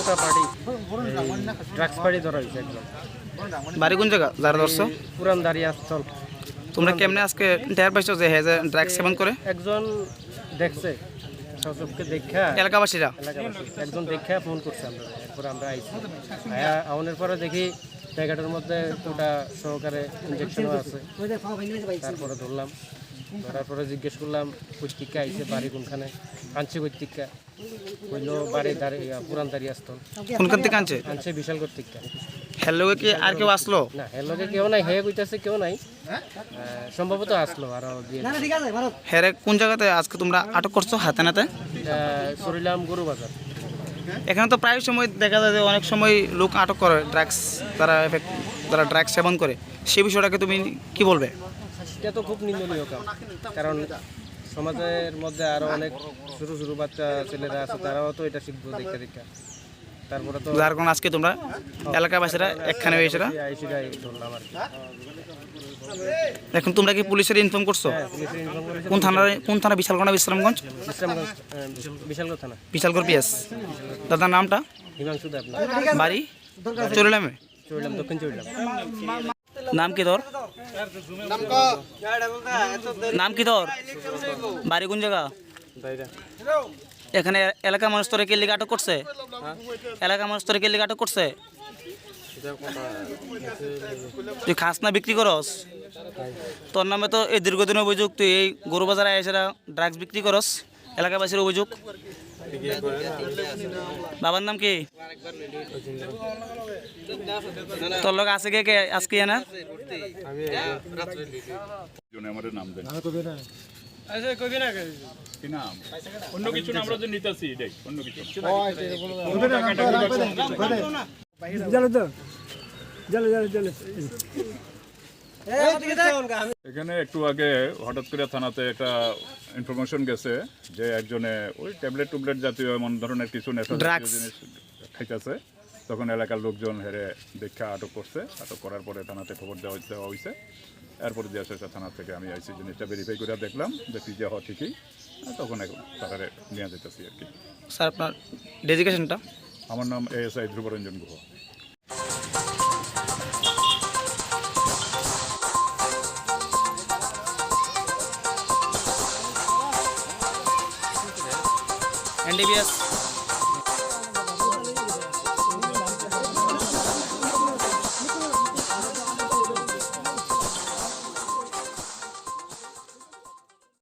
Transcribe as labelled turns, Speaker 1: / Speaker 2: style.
Speaker 1: কোটা party drugs party ধরা হয়েছে একদম।
Speaker 2: বাড়ি কোন জায়গা যারা ধরছো?
Speaker 1: পুরান দাঁড়িয়ে চল।
Speaker 2: তোমরা কেমনে আজকে টের পাইছো যে হ্যাঁ ড্রাগস সেবন করে?
Speaker 1: একজন দেখছে, সবকে দেখা
Speaker 2: এলাকাবাসীরা
Speaker 1: একজন দেখা ফোন করছে আমরা, এরপরে আমরা আইছি। আউনের পরে দেখি প্যাকেটের মধ্যে কোটা সহকারে ইঞ্জেকশনও আছে। তারপরে ধরলাম, ধরার পরে জিজ্ঞেস করলাম কৈতিকা আইছে, বাড়ি কোনখানে, আনছে কৈতিকা, হইলো বাড়ি দাঁড়িয়ে পুরান দাঁড়িয়ে আসতো।
Speaker 2: কোনখান থেকে আনছে?
Speaker 1: আনছে বিশাল কৈতিকা।
Speaker 2: হ্যালো কি আর কেউ আসলো?
Speaker 1: না, হেলোকে কেউ নাই, হে কইতাছে কেউ নাই, সম্ভবত আসলো আর
Speaker 2: হ্যাঁ, কোন জায়গাতে আজকে তোমরা আটক করছো হাতে নাতে?
Speaker 1: সরিলাম গরু বাজার।
Speaker 2: এখানে তো প্রায় সময় দেখা যায় যে অনেক সময় লোক আটক করে ড্রাগস, যারা ড্রাগস সেবন করে, সেই বিষয়টাকে তুমি কি বলবে?
Speaker 1: এটা তো খুব নিন্দনীয় কাম, কারণ সমাজের মধ্যে আরো অনেক ছোটো ছোটো বাচ্চা ছেলেরা আছে, তারাও তো এটা শিখবো দেখা দেখা। তারপরে তো
Speaker 2: যার কারণে আজকে তোমরা এলাকাবাসীরা একখানে এসেরা
Speaker 1: ধরলাম আর কি।
Speaker 2: এখন তোমরা কি পুলিশের ইনফর্ম করছো? কোন থানা? বিশালগড়, বিশ্রামগঞ্জ,
Speaker 1: বিশালগড় থানা,
Speaker 2: বিশালগড় পিএস। দাদার নামটা?
Speaker 1: হিমাংশু দেব।
Speaker 2: বাড়ি চরিলামে?
Speaker 1: চরিলাম, দক্ষিণ চরিলাম।
Speaker 2: নাম কি তোর? নাম কি তোর? বাড়ি কোন জায়গা? এখানে এলাকার মানুষ তোরে কে লিগে আটক করছে? এলাকার মানুষ তোরে কে লিগে আটক করছে? তুই খাস না বিক্রি করস? তোর নামে তো এই দীর্ঘদিন অভিযোগ, তুই এই গরু বাজারে এসে ড্রাগস বিক্রি করস, এলাকাবাসীর অভিযোগ। বাবার নাম কি? তোর লোক আছে কে আজকে না?
Speaker 3: অন্য কিছু না, আমরা যে নিতেছি এটাই অন্য কিছু। এখানে একটু আগে হঠাৎ করে থানাতে একটা ইনফরমেশন গেছে যে একজনে ওই ট্যাবলেট টুবলেট জাতীয় এমন ধরনের কিছু নেশা জিনিস খাইতেছে। তখন এলাকার লোকজন হেরে দেখা আটক করছে। আটক করার পরে থানাতে খবর দেওয়া হয়েছে। এরপরে দিয়ে আসে থানা থেকে আমি আইসি, জিনিসটা ভেরিফাই করে দেখলাম যে পিজা হওয়া ঠিকই। তখন এখন তারা নিয়ে যেতেছি আর কি।
Speaker 2: স্যার আপনার ডেজিগনেশনটা?
Speaker 3: আমার নাম ASI ধ্রুবরঞ্জন গুহ।
Speaker 2: NDBS